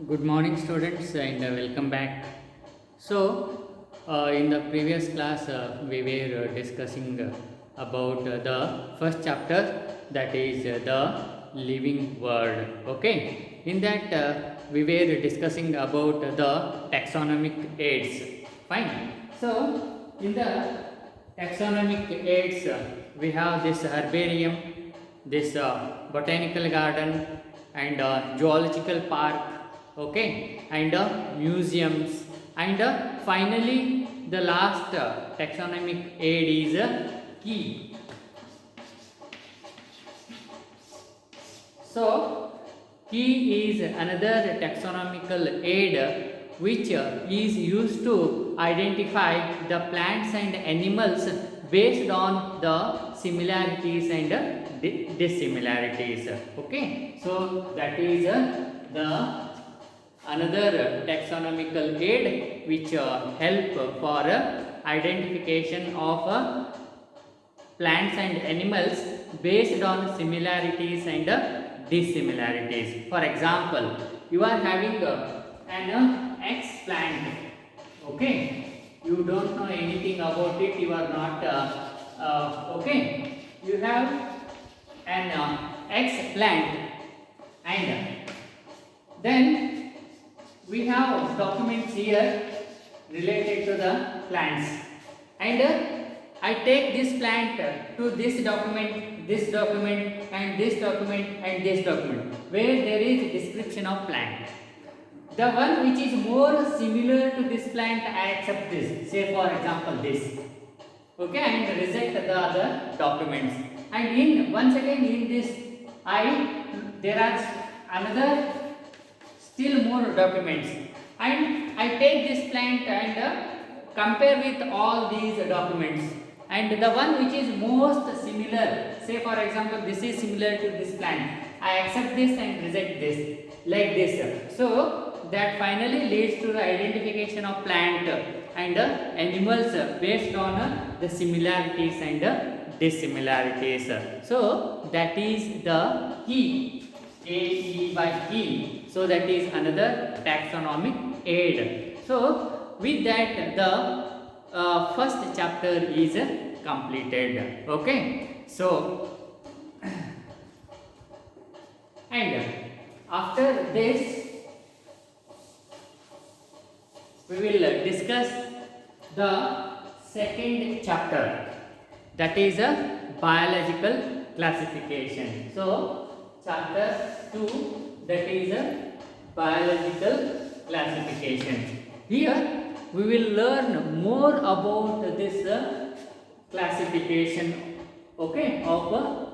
Good morning, students, and welcome back. In the previous class, we were discussing about the first chapter, that is the living world. Okay, in that we were discussing about the taxonomic aids. Fine. So, in the taxonomic aids, we have this herbarium, this botanical garden, and zoological park, okay, and museums, and finally the last taxonomic aid is key. So key is another taxonomical aid which is used to identify the plants and animals based on the similarities and dissimilarities. Okay, so that is the another taxonomical aid which help for identification of plants and animals based on similarities and dissimilarities. For example, you are having an X plant, okay, you don't know anything about it, you are not okay, you have an X plant, and then we have documents here related to the plants, and I take this plant to this document, and this document, and this document where there is description of plant. The one which is more similar to this plant, I accept this, say for example this, okay, and reject the other documents. And in once again in this, there are another still more documents, and I take this plant and compare with all these documents, and the one which is most similar, say for example this is similar to this plant, I accept this and reject this, like this. So that finally leads to the identification of plant and animals based on the similarities and dissimilarities. So that is the key, AE by key. So that is another taxonomic aid. So with that the first chapter is completed. Okay. So and after this we will discuss the second chapter, that is a biological classification. So chapter 2, that is a biological classification. Here we will learn more about this classification, okay, of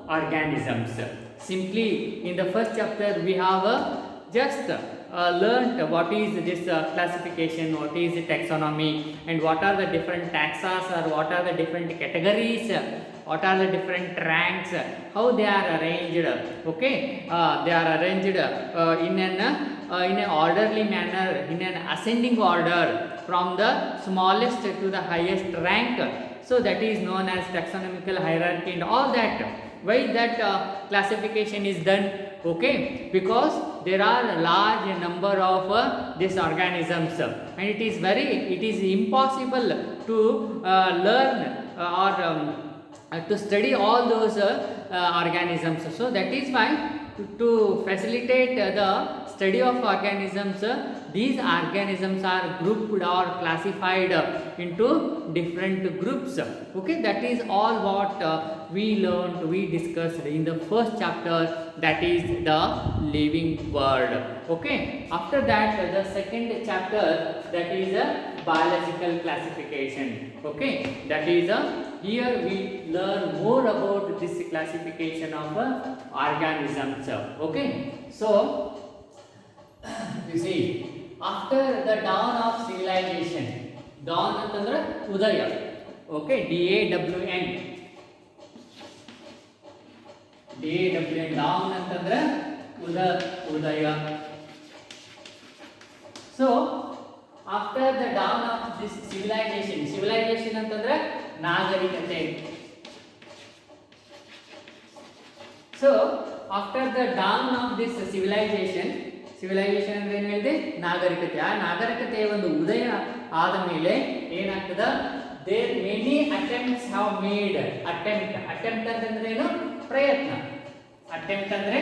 organisms. Simply in the first chapter we have just learnt what is this classification, what is taxonomy, and what are the different taxas, or what are the different categories, what are the different ranks, how they are arranged. Okay, they are arranged in an orderly manner, in an ascending order from the smallest to the highest rank. So that is known as taxonomical hierarchy and all that. Why that classification is done? Okay, because there are a large number of these organisms, and it is impossible to learn or to study all those organisms. So that is why to facilitate the study of organisms, these organisms are grouped or classified into different groups. Okay, that is all what we learned, we discussed in the first chapter, that is the living world. Okay, after that the second chapter, that is a biological classification. Okay, that is here we learn more about this classification of organisms. Okay, so you see, after the dawn of civilization, dawn ಅಂತಂದ್ರೆ ಉದಯ, okay, DAWN, dawn ಅಂತಂದ್ರೆ ಉದಯ. So after the dawn of this civilization ಅಂತಂದ್ರೆ ನಾಗರಿಕತೆ. So after the dawn of this civilization civilisation ಅಂದ್ರೆ ಏನು ಹೇಳಿದೆ, ನಾಗರಿಕತೆ. ಆ ನಾಗರಿಕತೆಯ ಒಂದು ಉದಯ ಆದ ಮೇಲೆ ಏನಾಗ್ತದ, there many attempts have made. Attempt ಅಂತಂದ್ರೆ ಏನು, ಪ್ರಯತ್ನ. ಅಟೆಂಪ್ಟ್ ಅಂದ್ರೆ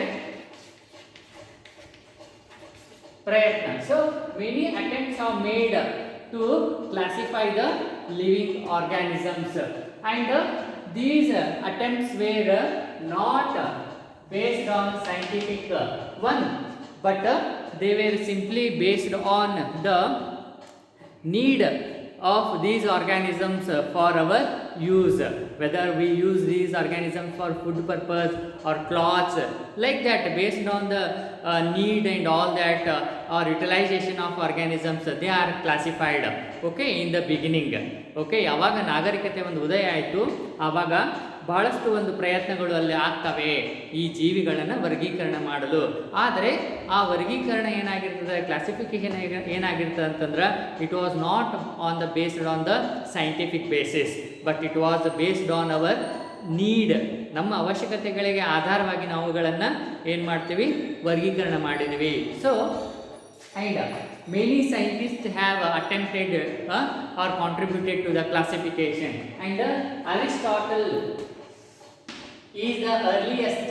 ಪ್ರಯತ್ನ. So many attempts have made to classify the living organisms and these attempts were not based on scientific one, but they were simply based on the need of these organisms for our use, whether we use these organisms for food purpose or cloths, like that, based on the need and all that, or utilization of organisms, they are classified, okay, in the beginning. Okay, ಯಾವಾಗ ನಾಗರಿಕತೆ ಒಂದು ಉದಯ ಆಯಿತು ಆವಾಗ ಬಹಳಷ್ಟು ಒಂದು ಪ್ರಯತ್ನಗಳು ಅಲ್ಲಿ ಆಗ್ತವೆ ಈ ಜೀವಿಗಳನ್ನು ವರ್ಗೀಕರಣ ಮಾಡಲು. ಆದರೆ ಆ ವರ್ಗೀಕರಣ ಏನಾಗಿರ್ತದೆ, ಕ್ಲಾಸಿಫಿಕೇಶನ್ ಏನಾಗಿರ್ತದೆ ಅಂತಂದ್ರೆ, it was not on the based on the scientific basis, but it was based on our need. ನಮ್ಮ ಅವಶ್ಯಕತೆಗಳಿಗೆ ಆಧಾರವಾಗಿ ನಾವುಗಳನ್ನು ಏನು ಮಾಡ್ತೀವಿ, ವರ್ಗೀಕರಣ ಮಾಡಿದ್ದೀವಿ. So and many scientists have attempted or contributed to the classification, and Aristotle is the earliest,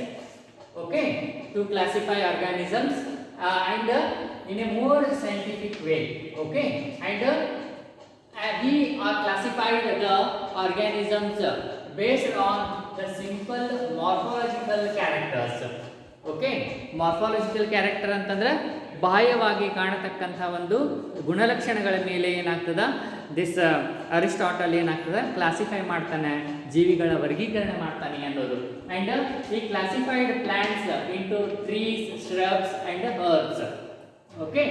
okay, to classify organisms and in a more scientific way, okay, and he classified the organisms based on the simple morphological characters. Okay, morphological character ಅಂತಂದ್ರೆ ಬಾಹ್ಯವಾಗಿ ಕಾಣತಕ್ಕಂಥ ಒಂದು ಗುಣಲಕ್ಷಣಗಳ ಮೇಲೆ ಏನಾಗ್ತದ, this Aristotle ಏನಾಗ್ತದ, classify ಮಾಡ್ತಾನೆ, ಜೀವಿಗಳ ವರ್ಗೀಕರಣ ಮಾಡ್ತಾನೆ ಅನ್ನೋದು. ಆ್ಯಂಡ್ ಈ classified plants into trees, shrubs and herbs. Okay,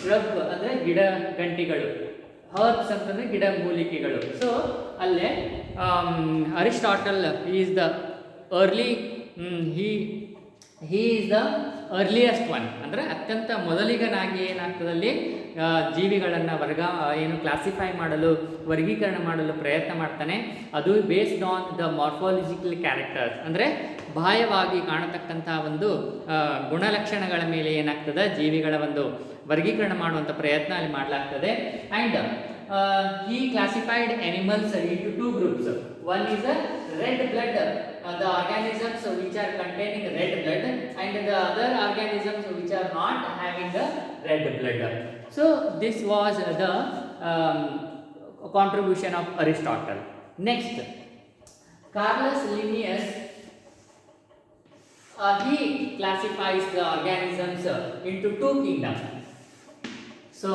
shrub ಅಂದರೆ ಗಿಡ ಗಂಟಿಗಳು, ಹರ್ಬ್ಸ್ ಅಂತಂದರೆ ಗಿಡ ಮೂಲಿಕೆಗಳು. ಸೊ ಅಲ್ಲೇ Aristotle is the early he is the earliest one, ಅಂದರೆ ಅತ್ಯಂತ ಮೊದಲಿಗನಾಗಿ ಏನಾಗ್ತದಲ್ಲಿ ಜೀವಿಗಳನ್ನು ಕ್ಲಾಸಿಫೈ ಮಾಡಲು, ವರ್ಗೀಕರಣ ಮಾಡಲು ಪ್ರಯತ್ನ ಮಾಡ್ತಾನೆ. ಅದು based on the morphological characters, ಅಂದರೆ ಬಾಹ್ಯವಾಗಿ ಕಾಣತಕ್ಕಂಥ ಒಂದು ಗುಣಲಕ್ಷಣಗಳ ಮೇಲೆ ಏನಾಗ್ತದೆ, ಜೀವಿಗಳ ಒಂದು ವರ್ಗೀಕರಣ ಮಾಡುವಂಥ ಪ್ರಯತ್ನ ಅಲ್ಲಿ ಮಾಡಲಾಗ್ತದೆ. And he classified animals into two groups. One is a red blood, the organisms which are containing red blood, and the other organisms which are not having the red blood. So this was the contribution of Aristotle. Next, Carolus Linnaeus, he classifies the organisms into two kingdoms. So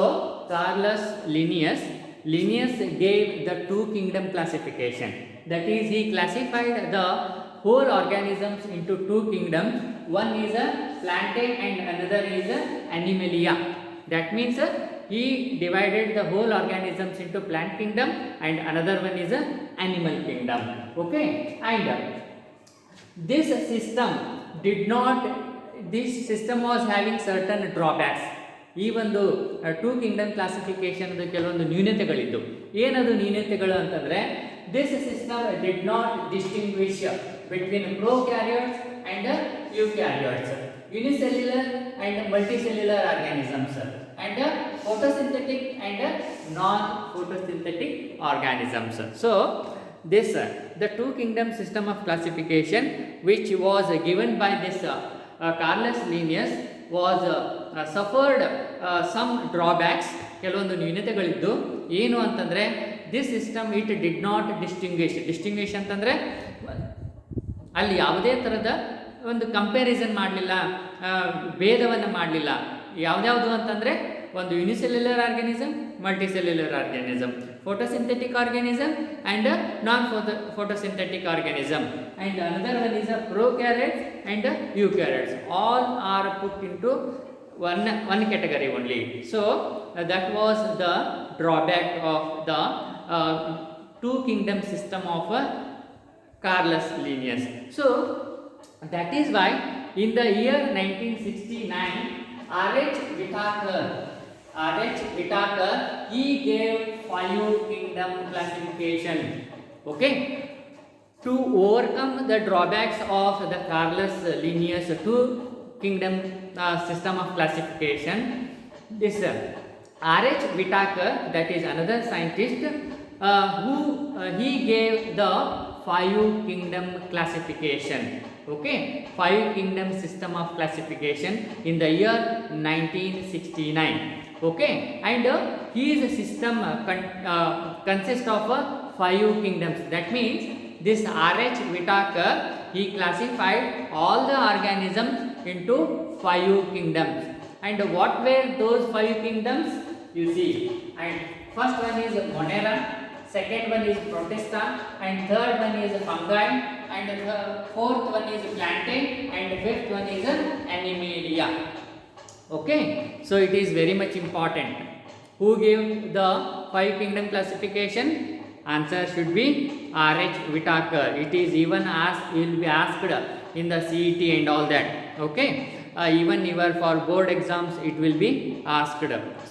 Carolus Linnaeus gave the two kingdom classification. That is, he classified the whole organisms into two kingdoms. One is a plantae and another is a animalia. That means he divided the whole organisms into plant kingdom and another one is a animal kingdom. Okay, and this system was having certain drawbacks. ಈ ಒಂದು two Kingdom ಕ್ಲಾಸಿಫಿಕೇಶನ್ದು ಕೆಲವೊಂದು ನ್ಯೂನತೆಗಳಿದ್ದು. ಏನದು ನ್ಯೂನತೆಗಳು ಅಂತಂದರೆ, this system did not distinguish between prokaryotes and eukaryotes, unicellular and multicellular organisms, and photosynthetic and non photosynthetic organisms. So this the two kingdom system of classification which was given by this Carolus Linnaeus was suffered some drawbacks. ಕೆಲವೊಂದು ನ್ಯೂನತೆಗಳಿದ್ದು. ಏನು ಅಂತಂದರೆ, this system it did not distinguish ಅಂತಂದರೆ ಅಲ್ಲಿ ಯಾವುದೇ ಥರದ ಒಂದು comparison ಮಾಡಲಿಲ್ಲ, ಭೇದವನ್ನು ಮಾಡಲಿಲ್ಲ. ಯಾವ್ದ್ಯಾವುದು ಅಂತಂದರೆ, ಒಂದು unicellular organism, multicellular organism, photosynthetic organism and non-photosynthetic organism, and another one is a prokaryotes and eukaryotes. All are put into one category only. So that was the drawback of the two kingdom system of Carolus Linnaeus. So that is why in the year 1969 R.H. Whittaker he gave 5 kingdom classification. Okay, to overcome the drawbacks of the Carolus Linnaeus two kingdom system of classification. This R.H. Whitaker, that is another scientist, he gave the five kingdom classification. Okay, five kingdom system of classification in the year 1969. Okay, and his system consists of five kingdoms. That means this R.H. Whitaker, he classified all the organisms into five kingdoms. And what were those five kingdoms? You see, and first one is Monera, second one is Protista, and third one is fungi, and the fourth one is plantae, and fifth one is Animalia. Okay, so it is very much important. Who gave the five kingdom classification? Answer should be R.H. Whitaker. It is even asked, will be asked in the CET and all that. Okay, even for board exams it will be asked.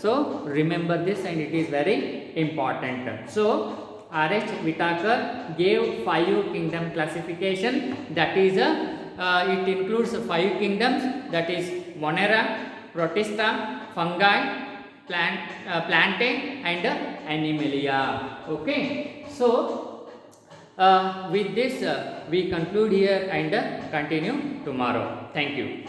So remember this, and it is very important. So R.H. Whitaker gave five kingdom classification. That is it includes five kingdoms. That is Monera, Protista, fungi, plantae, and Animalia. Okay, so with this we conclude here and continue tomorrow. Thank you.